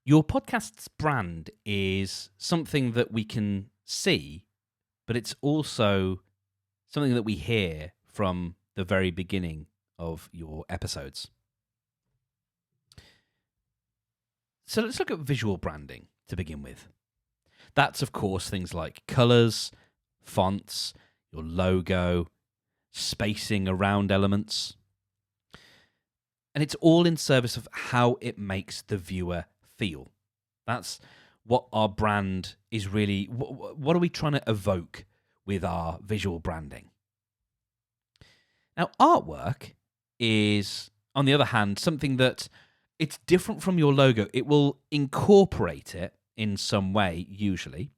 Your podcast's brand is something that we can see, but it's also something that we hear from the very beginning of your episodes. So let's look at visual branding to begin with. That's, of course, things like colors, fonts, your logo, spacing around elements. And it's all in service of how it makes the viewer feel. That's what our brand is really. What are we trying to evoke with our visual branding? Now, artwork is, on the other hand, something that it's different from your logo. It will incorporate it in some way, usually.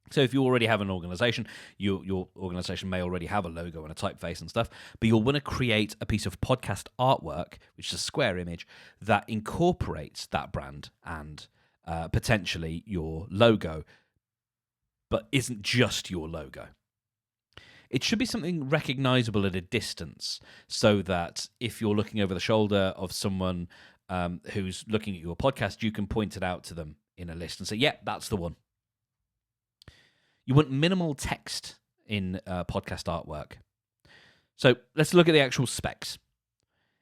So if you already have an organization, your organization may already have a logo and a typeface and stuff, but you'll want to create a piece of podcast artwork, which is a square image, that incorporates that brand and potentially your logo, but isn't just your logo. It should be something recognizable at a distance, so that if you're looking over the shoulder of someone who's looking at your podcast, you can point it out to them in a list and say, yeah, that's the one. You want minimal text in podcast artwork. So let's look at the actual specs.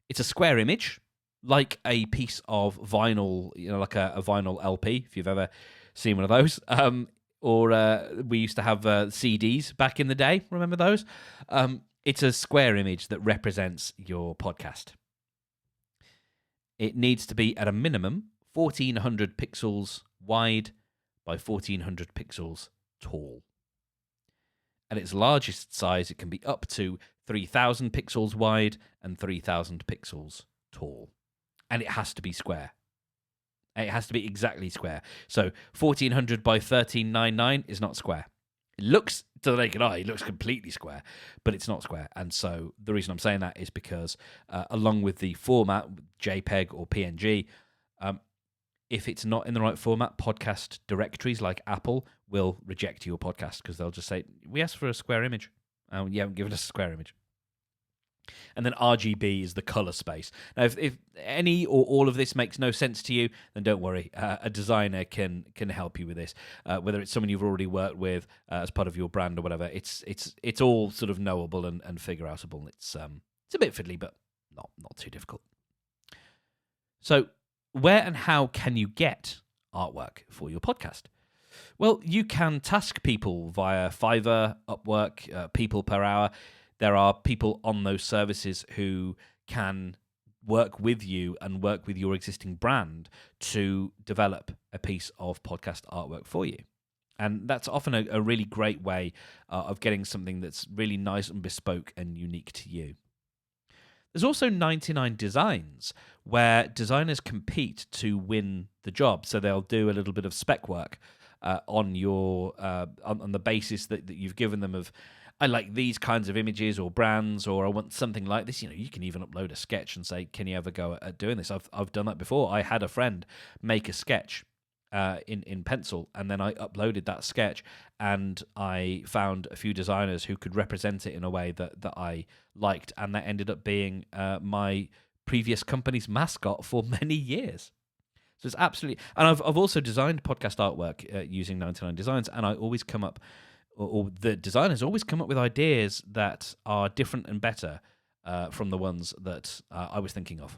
It's a square image, like a piece of vinyl, like a vinyl LP, if you've ever seen one of those. Or we used to have CDs back in the day. Remember those? It's a square image that represents your podcast. It needs to be at a minimum 1400 pixels wide by 1400 pixels tall. At its largest size, it can be up to 3000 pixels wide and 3000 pixels tall. And it has to be square. It has to be exactly square. So 1400 by 1399 is not square. It looks, to the naked eye, it looks completely square, but it's not square. And so the reason I'm saying that is because along with the format, JPEG or PNG, if it's not in the right format, podcast directories like Apple will reject your podcast because they'll just say, we asked for a square image. You haven't given us a square image. And then RGB is the color space. Now, if any or all of this makes no sense to you, then don't worry. A designer can help you with this. Whether it's someone you've already worked with as part of your brand or whatever, it's all sort of knowable and figure outable. It's a bit fiddly, but not too difficult. So, where and how can you get artwork for your podcast? Well, you can task people via Fiverr, Upwork, People Per Hour. There are people on those services who can work with you and work with your existing brand to develop a piece of podcast artwork for you. And that's often a really great way of getting something that's really nice and bespoke and unique to you. There's also 99 Designs, where designers compete to win the job. So they'll do a little bit of spec work on your on the basis that you've given them of, I like these kinds of images or brands, or I want something like this. You can even upload a sketch and say, can you ever go at doing this? I've done that before. I had a friend make a sketch in pencil, and then I uploaded that sketch, and I found a few designers who could represent it in a way that I liked, and that ended up being my previous company's mascot for many years. So it's absolutely, and I've also designed podcast artwork using 99 Designs, and I always come up, or the designers always come up with ideas that are different and better from the ones that I was thinking of.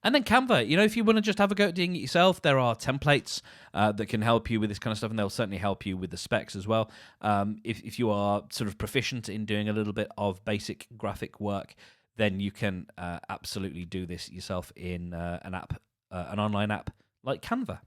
And then Canva, if you want to just have a go at doing it yourself, there are templates that can help you with this kind of stuff, and they'll certainly help you with the specs as well. If you are sort of proficient in doing a little bit of basic graphic work, then you can absolutely do this yourself in an online app like Canva.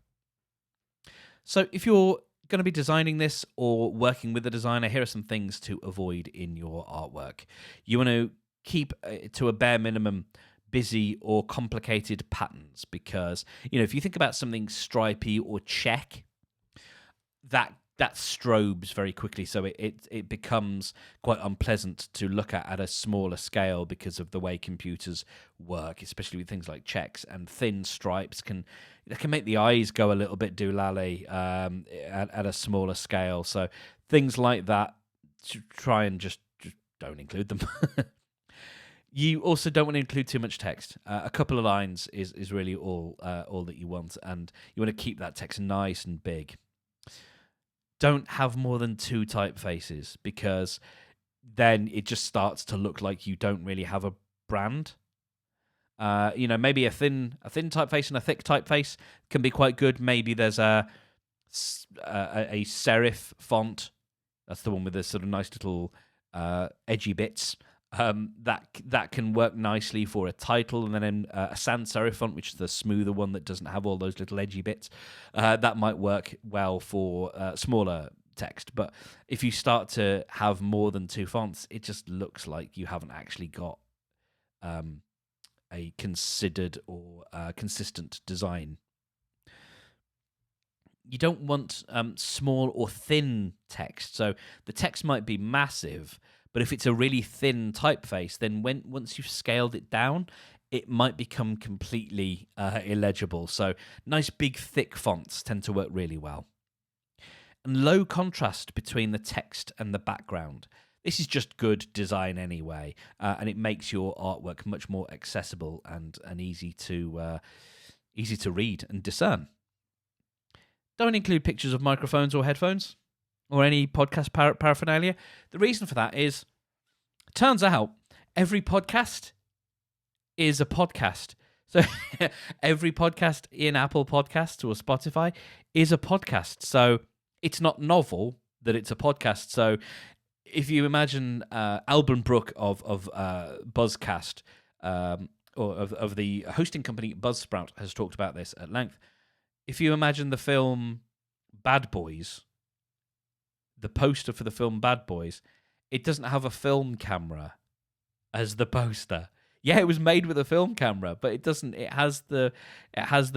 So if you're going to be designing this or working with a designer, here are some things to avoid in your artwork. You want to keep to a bare minimum busy or complicated patterns, because if you think about something stripy or check, that strobes very quickly, so it becomes quite unpleasant to look at a smaller scale because of the way computers work, especially with things like checks. And thin stripes can make the eyes go a little bit doolally at a smaller scale. So things like that, try and just don't include them. You also don't want to include too much text. A couple of lines is really all that you want, and you want to keep that text nice and big. Don't have more than 2 typefaces, because then it just starts to look like you don't really have a brand. Maybe a thin typeface and a thick typeface can be quite good. Maybe there's a serif font. That's the one with the sort of nice little edgy bits. That can work nicely for a title, and then a sans serif font, which is the smoother one that doesn't have all those little edgy bits. That might work well for smaller text. But if you start to have more than 2 fonts, it just looks like you haven't actually got a considered or consistent design. You don't want small or thin text. So the text might be massive, but if it's a really thin typeface, then once you've scaled it down, it might become completely illegible. So nice big thick fonts tend to work really well. And low contrast between the text and the background. This is just good design anyway, and it makes your artwork much more accessible and easy to read and discern. Don't include pictures of microphones or headphones or any podcast paraphernalia. The reason for that is, it turns out every podcast is a podcast. So every podcast in Apple Podcasts or Spotify is a podcast. So it's not novel that it's a podcast. So if you imagine Alban Brooke of Buzzcast, or of the hosting company Buzzsprout, has talked about this at length. If you imagine the film Bad Boys, the poster for the film Bad Boys, it doesn't have a film camera as the poster. Yeah, it was made with a film camera, but it doesn't. It has the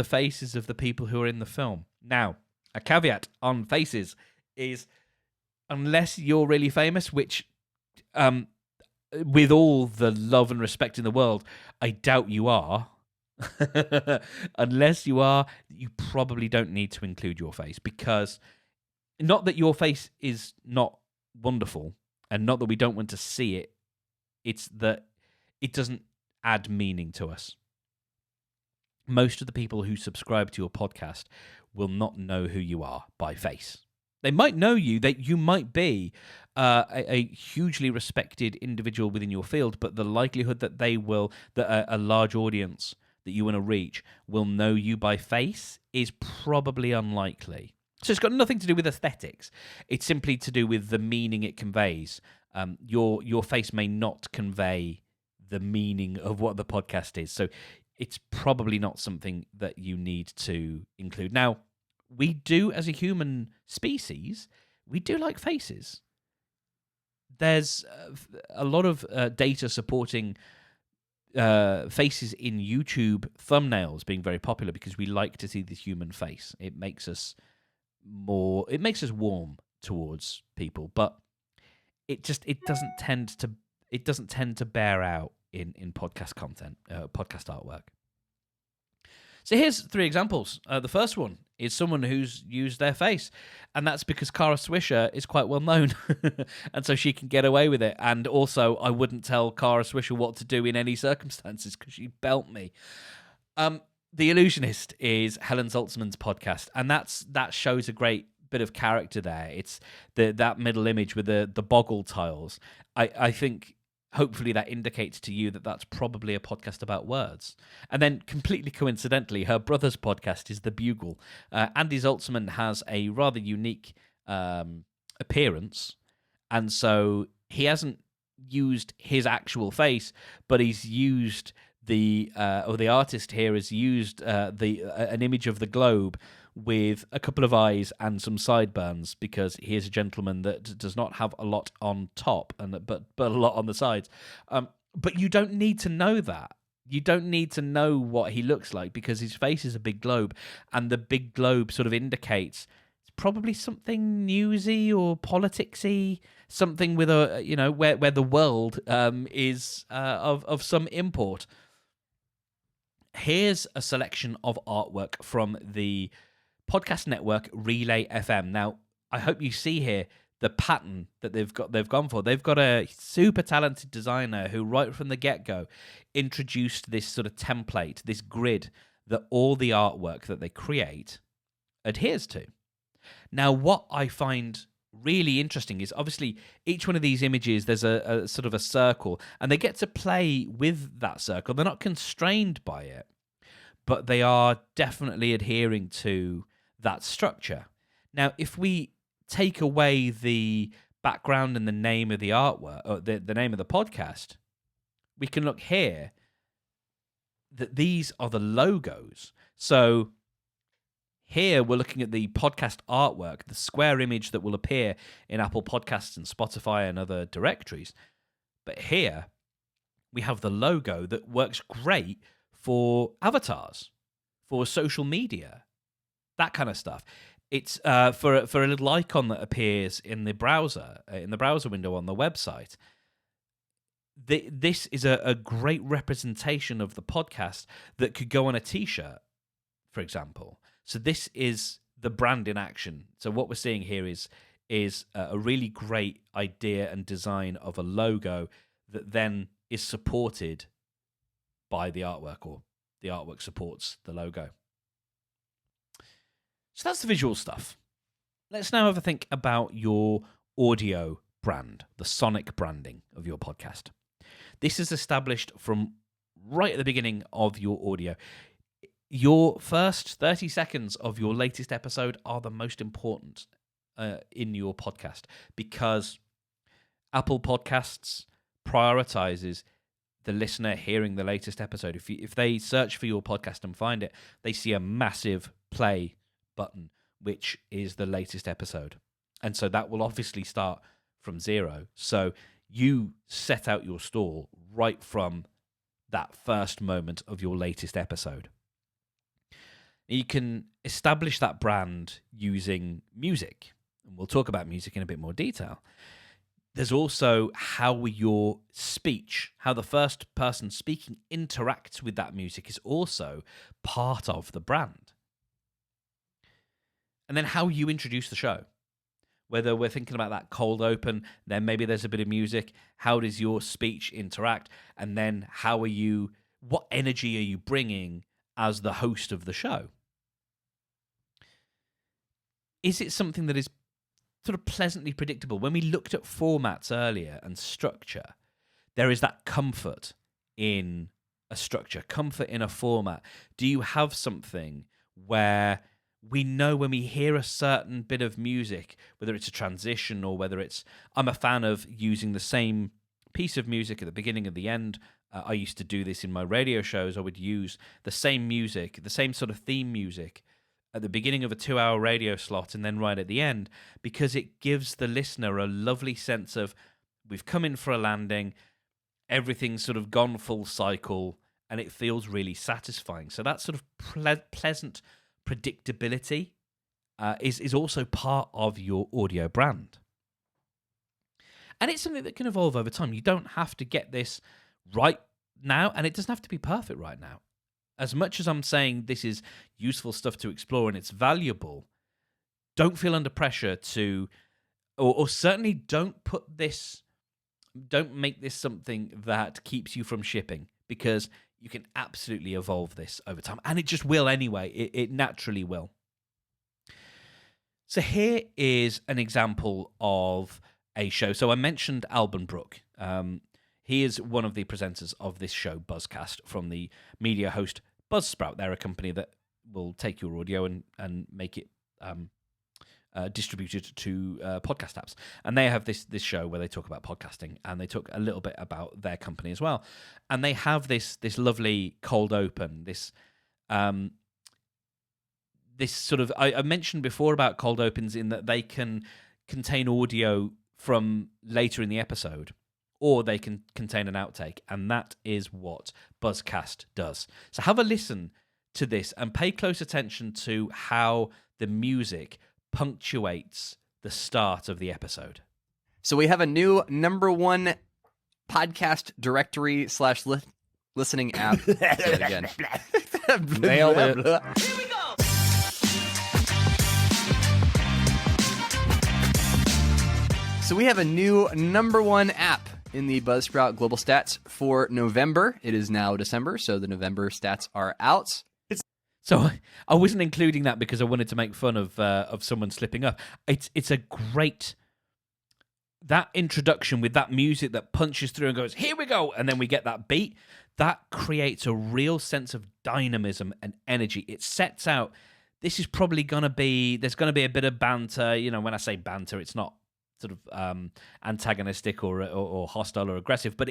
faces of the people who are in the film. Now, a caveat on faces is, unless you're really famous, which, with all the love and respect in the world, I doubt you are. Unless you are, you probably don't need to include your face, because not that your face is not wonderful and not that we don't want to see it, it's that it doesn't add meaning to us. Most of the people who subscribe to your podcast will not know who you are by face. They might know you, that you might be a hugely respected individual within your field, but the likelihood that a large audience that you want to reach will know you by face is probably unlikely. So it's got nothing to do with aesthetics. It's simply to do with the meaning it conveys. Your face may not convey the meaning of what the podcast is. So it's probably not something that you need to include. Now, we do, as a human species, we do like faces. There's a lot of data supporting faces in YouTube thumbnails being very popular, because we like to see the human face. It makes us warm towards people, but it doesn't tend to bear out in podcast content, podcast artwork. So here's 3 examples. The first one is someone who's used their face, and that's because Kara Swisher is quite well known, and so she can get away with it. And also, I wouldn't tell Kara Swisher what to do in any circumstances, because she'd belt me. The Illusionist is Helen Zaltzman's podcast, and that shows a great bit of character there. It's that middle image with the boggle tiles. I think, hopefully that indicates to you that that's probably a podcast about words. And then, completely coincidentally, her brother's podcast is The Bugle. Andy Zaltzman has a rather unique appearance, and so he hasn't used his actual face, but he's used the artist here has used an image of the globe with a couple of eyes and some sideburns, because he is a gentleman that does not have a lot on top but a lot on the sides. But you don't need to know that. You don't need to know what he looks like, because his face is a big globe, and the big globe sort of indicates it's probably something newsy or politicsy, something with where the world is of some import. Here's a selection of artwork from the podcast network Relay FM. Now, I hope you see here the pattern that they've gone for. They've got a super talented designer who right from the get-go introduced this sort of template, this grid that all the artwork that they create adheres to. Now, what I find really interesting is obviously each one of these images, there's a sort of a circle, and they get to play with that circle. They're not constrained by it, but they are definitely adhering to that structure. Now, if we take away the background and the name of the artwork, or the name of the podcast, we can look here that these are the logos. So here we're looking at the podcast artwork, the square image that will appear in Apple Podcasts and Spotify and other directories. But here we have the logo that works great for avatars, for social media, that kind of stuff. It's for a little icon that appears in the browser window on the website. This is a great representation of the podcast that could go on a T-shirt, for example. So this is the brand in action. So what we're seeing here is a really great idea and design of a logo that then is supported by the artwork, or the artwork supports the logo. So that's the visual stuff. Let's now have a think about your audio brand, the sonic branding of your podcast. This is established from right at the beginning of your audio. Your first 30 seconds of your latest episode are the most important in your podcast, because Apple Podcasts prioritizes the listener hearing the latest episode. If they search for your podcast and find it, they see a massive play button, which is the latest episode. And so that will obviously start from 0. So you set out your stall right from that first moment of your latest episode. You can establish that brand using music, and we'll talk about music in a bit more detail. There's also how your speech, how the first person speaking interacts with that music is also part of the brand. And then how you introduce the show. Whether we're thinking about that cold open, then maybe there's a bit of music. How does your speech interact? And then what energy are you bringing as the host of the show? Is it something that is sort of pleasantly predictable? When we looked at formats earlier and structure, there is that comfort in a structure, comfort in a format. Do you have something where we know when we hear a certain bit of music, whether it's a transition or whether it's... I'm a fan of using the same piece of music at the beginning and the end. I used to do this in my radio shows. I would use the same music, the same sort of theme music at the beginning of a 2-hour radio slot and then right at the end, because it gives the listener a lovely sense of, we've come in for a landing, everything's sort of gone full cycle, and it feels really satisfying. So that sort of pleasant predictability is also part of your audio brand. And it's something that can evolve over time. You don't have to get this right now, and it doesn't have to be perfect right now. As much as I'm saying this is useful stuff to explore and it's valuable, don't feel under pressure to, or certainly don't make this something that keeps you from shipping, because you can absolutely evolve this over time. And it just will anyway. It naturally will. So here is an example of a show. So I mentioned Alban Brook. He is one of the presenters of this show, Buzzcast, from the media host Buzzsprout. They're a company that will take your audio and make it distributed to podcast apps. And they have this show where they talk about podcasting, and they talk a little bit about their company as well. And they have this lovely cold open, this sort of... I mentioned before about cold opens in that they can contain audio from later in the episode, or they can contain an outtake, and that is what Buzzcast does. So have a listen to this and pay close attention to how the music punctuates the start of the episode. So we have a new #1 podcast directory / listening app. Say it again. Nailed it. Here we go. So we have a new number one app in the Buzzsprout Global Stats for November. It is now December, so the November stats are out. So I wasn't including that because I wanted to make fun of someone slipping up. It's a great, that introduction with that music that punches through and goes, here we go, and then we get that beat. That creates a real sense of dynamism and energy. It sets out, this is probably going to be, there's going to be a bit of banter. You know, when I say banter, it's not sort of antagonistic or hostile or aggressive, but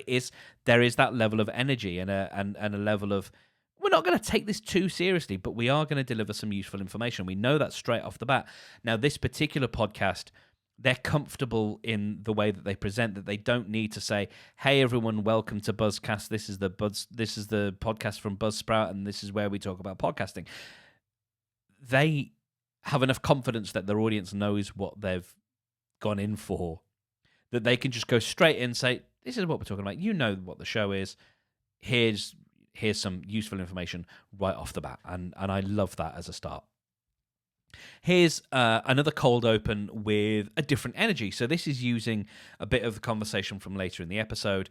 there is that level of energy and a level of, we're not going to take this too seriously, but we are going to deliver some useful information. We know that straight off the bat. Now, this particular podcast, they're comfortable in the way that they present, that they don't need to say, hey, everyone, welcome to Buzzcast. This is the podcast from Buzzsprout, and this is where we talk about podcasting. They have enough confidence that their audience knows what they've gone in for, that they can just go straight in and say, this is what we're talking about. You know what the show is. Here's some useful information right off the bat. And I love that as a start. Here's another cold open with a different energy. So this is using a bit of the conversation from later in the episode.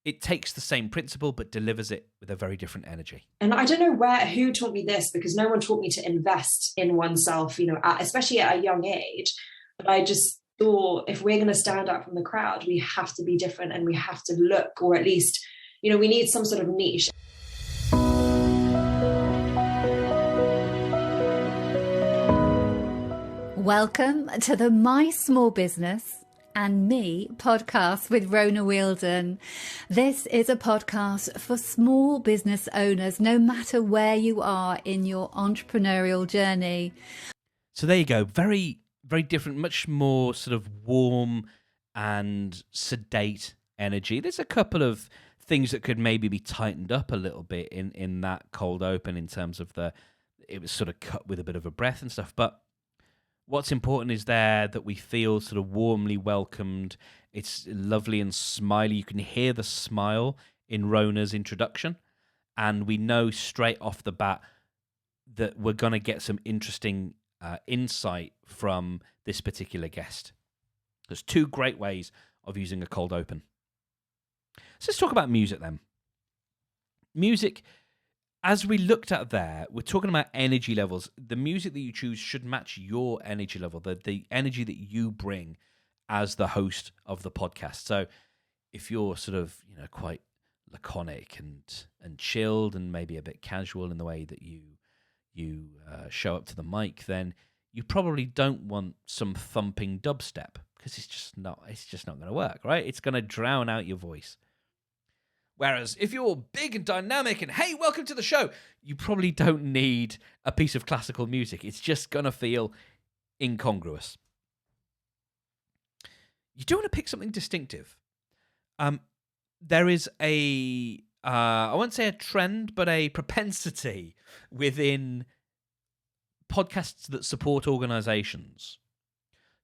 It takes the same principle, but delivers it with a very different energy. And I don't know who taught me this, because no one taught me to invest in oneself, especially at a young age. But I just thought, if we're going to stand out from the crowd, we have to be different, and we have to look, or at least, we need some sort of niche. Welcome to the My Small Business and Me podcast with Rona Wielden. This is a podcast for small business owners, no matter where you are in your entrepreneurial journey. So there you go. Very, very different, much more sort of warm and sedate energy. There's a couple of things that could maybe be tightened up a little bit in that cold open, in terms of it was sort of cut with a bit of a breath and stuff. But what's important is there that we feel sort of warmly welcomed. It's lovely and smiley. You can hear the smile in Rona's introduction. And we know straight off the bat that we're going to get some interesting insight from this particular guest. There's two great ways of using a cold open. So let's talk about music then. Music, as we looked at there, we're talking about energy levels. The music that you choose should match your energy level, the energy that you bring as the host of the podcast. So if you're sort of, quite laconic and chilled and maybe a bit casual in the way that you show up to the mic, then you probably don't want some thumping dubstep, because it's just not going to work, right? It's going to drown out your voice. Whereas if you're big and dynamic and, hey, welcome to the show, you probably don't need a piece of classical music. It's just going to feel incongruous. You do want to pick something distinctive. There is I won't say a trend, but a propensity within podcasts that support organizations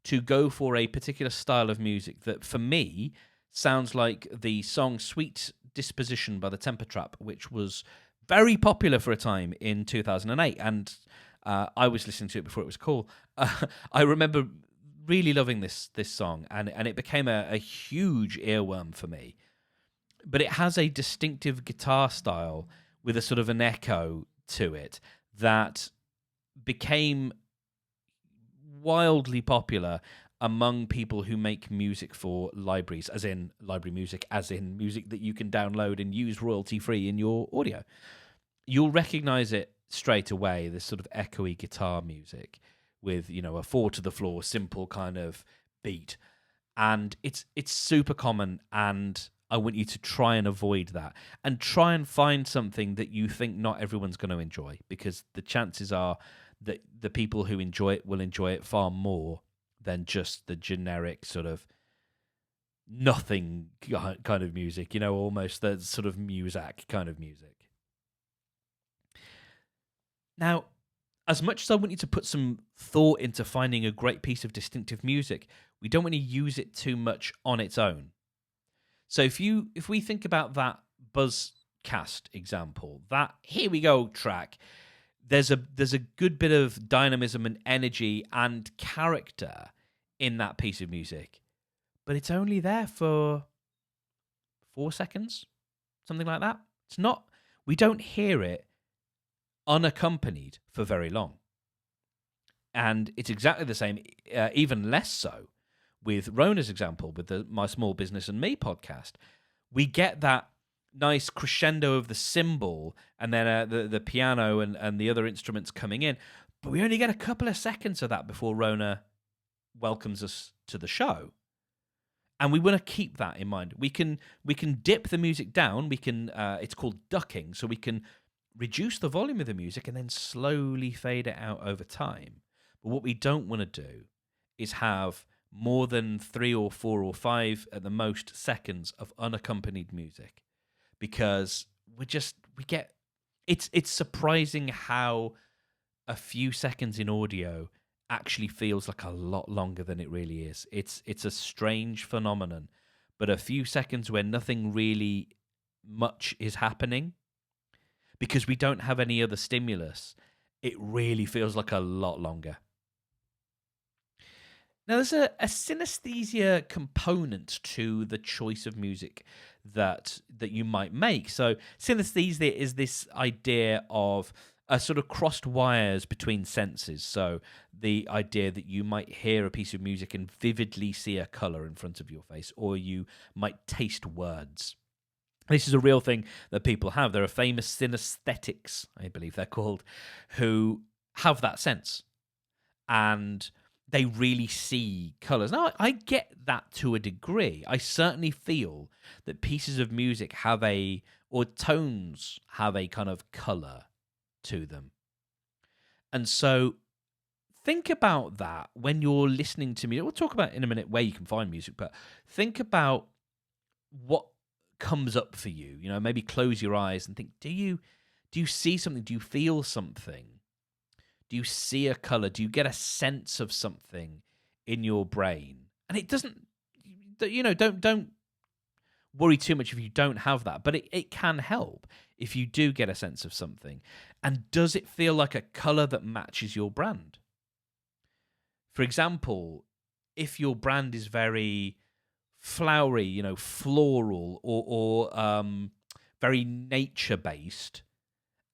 to go for a particular style of music that, for me, sounds like the song Sweet Disposition by the Temper Trap, which was very popular for a time in 2008, and I was listening to it before it was cool. I remember really loving this song, and it became a huge earworm for me. But it has a distinctive guitar style with a sort of an echo to it that became wildly popular among people who make music for libraries, as in library music, as in music that you can download and use royalty-free in your audio. You'll recognize it straight away, this sort of echoey guitar music with, a four to the floor, simple kind of beat. And it's super common, and I want you to try and avoid that. And try and find something that you think not everyone's going to enjoy, because the chances are that the people who enjoy it will enjoy it far more than just the generic sort of nothing kind of music, almost the sort of Muzak kind of music. Now, as much as I want you to put some thought into finding a great piece of distinctive music, we don't want to use it too much on its own. So if we think about that Buzzcast example, that Here We Go track, there's a good bit of dynamism and energy and character in that piece of music, but it's only there for 4 seconds, something like that. It's not, we don't hear it unaccompanied for very long. And it's exactly the same, even less so, with Rona's example, with the My Small Business and Me podcast. We get that nice crescendo of the cymbal and then the piano and the other instruments coming in, but we only get a couple of seconds of that before Rona welcomes us to the show. And we want to keep that in mind. We can dip the music down. We can it's called ducking, so we can reduce the volume of the music and then slowly fade it out over time. But what we don't want to do is have more than 3 or 4 or 5 at the most seconds of unaccompanied music, because it's surprising how a few seconds in audio actually feels like a lot longer than it really is. It's a strange phenomenon, but a few seconds where nothing really much is happening, because we don't have any other stimulus, it really feels like a lot longer. Now, there's a synesthesia component to the choice of music that you might make. So synesthesia is this idea of a sort of crossed wires between senses. So the idea that you might hear a piece of music and vividly see a color in front of your face, or you might taste words. This is a real thing that people have. There are famous synesthetics, I believe they're called, who have that sense. And they really see colors. Now, I get that to a degree. I certainly feel that pieces of music or tones have a kind of color to them. And so think about that when you're listening to music. We'll talk about in a minute where you can find music, but think about what comes up for you. You know, maybe close your eyes and think, do you see something? Do you feel something? Do you see a color? Do you get a sense of something in your brain? And it doesn't, don't worry too much if you don't have that, but it can help if you do get a sense of something. And does it feel like a color that matches your brand? For example, if your brand is very flowery, floral, or very nature-based,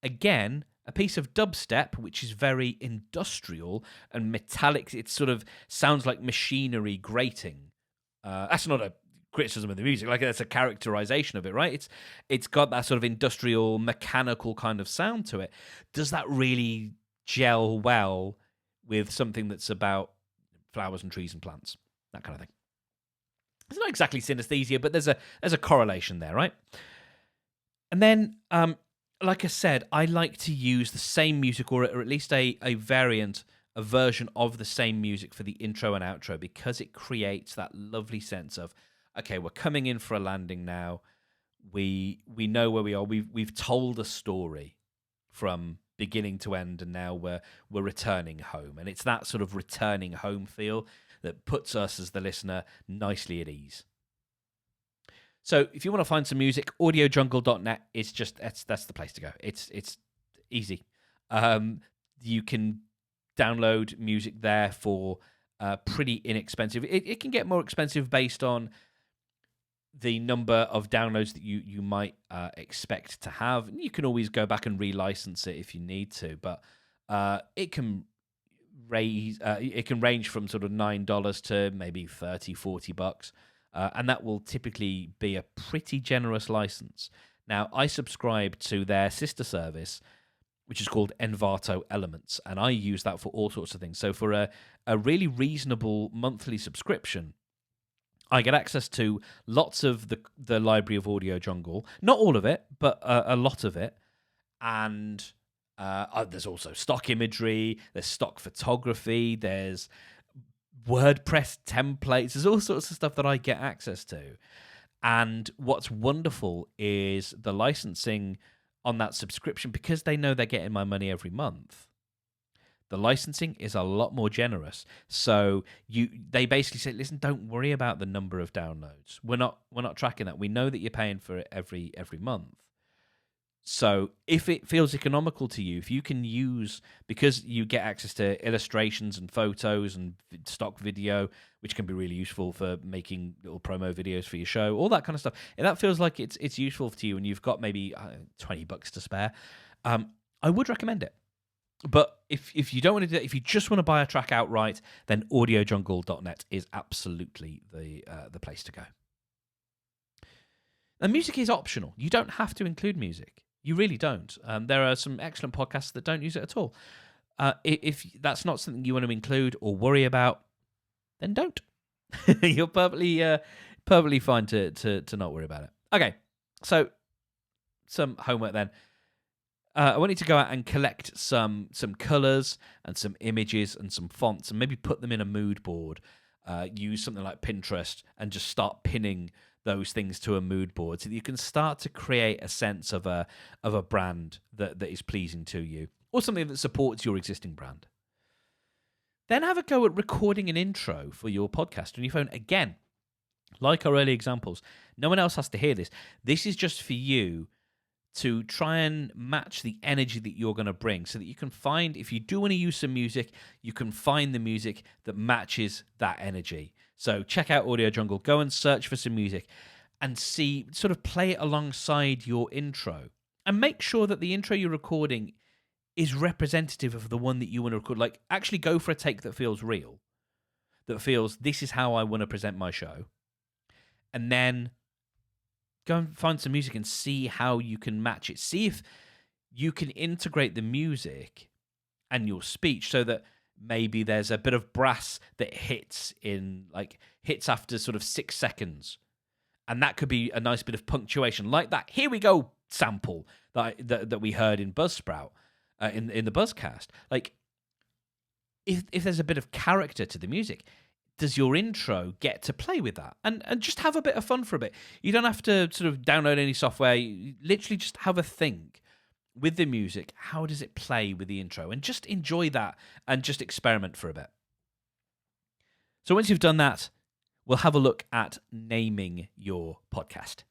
again, a piece of dubstep, which is very industrial and metallic, it sort of sounds like machinery grating. That's not a criticism of the music, like that's a characterization of it, right? It's got that sort of industrial, mechanical kind of sound to it. Does that really gel well with something that's about flowers and trees and plants, that kind of thing? It's not exactly synesthesia, but there's a correlation there, right? And then, like I said, I like to use the same music, or at least a variant, a version of the same music for the intro and outro, because it creates that lovely sense of, okay, we're coming in for a landing now. We know where we are. We've told a story from beginning to end, and now we're returning home. And it's that sort of returning home feel that puts us as the listener nicely at ease. So if you want to find some music, audiojungle.net is just that's the place to go. It's easy. You can download music there for pretty inexpensive. It can get more expensive based on the number of downloads that you might expect to have. You can always go back and relicense it if you need to, but it can range from sort of $9 to maybe $30-$40. And that will typically be a pretty generous license. Now, I subscribe to their sister service, which is called Envato Elements, and I use that for all sorts of things. So for a really reasonable monthly subscription, I get access to lots of the library of Audio Jungle. Not all of it, but a lot of it. And there's also stock imagery, there's stock photography, there's WordPress templates, there's all sorts of stuff that I get access to. And what's wonderful is the licensing on that subscription, because they know they're getting my money every month. The licensing is a lot more generous. So they basically say, listen, don't worry about the number of downloads. We're not tracking that. We know that you're paying for it every month. So if it feels economical to you, if you can use, because you get access to illustrations and photos and stock video, which can be really useful for making little promo videos for your show, all that kind of stuff. If that feels like it's useful to you and you've got maybe $20 to spare, I would recommend it. But if you don't want to do that, if you just want to buy a track outright, then audiojungle.net is absolutely the place to go. And music is optional. You don't have to include music. You really don't. There are some excellent podcasts that don't use it at all. If that's not something you want to include or worry about, then don't. You're perfectly fine to not worry about it. Okay, so some homework then. I want you to go out and collect some colours and some images and some fonts and maybe put them in a mood board. Use something like Pinterest and just start pinning those things to a mood board so that you can start to create a sense of a brand that is pleasing to you, or something that supports your existing brand. Then have a go at recording an intro for your podcast on your phone. Again, like our early examples, no one else has to hear this. This is just for you to try and match the energy that you're going to bring so that you can find, if you do want to use some music, you can find the music that matches that energy. So check out Audio Jungle, go and search for some music and see, sort of play it alongside your intro. And make sure that the intro you're recording is representative of the one that you want to record. Like, actually go for a take that feels real, that feels, this is how I want to present my show. And then go and find some music and see how you can match it. See if you can integrate the music and your speech so that maybe there's a bit of brass that hits after sort of 6 seconds. And that could be a nice bit of punctuation, like that "here we go" sample that we heard in Buzzsprout, in the Buzzcast. Like, if there's a bit of character to the music, does your intro get to play with that? And just have a bit of fun for a bit. You don't have to sort of download any software. You literally just have a think with the music. How does it play with the intro? And just enjoy that and just experiment for a bit. So once you've done that, we'll have a look at naming your podcast.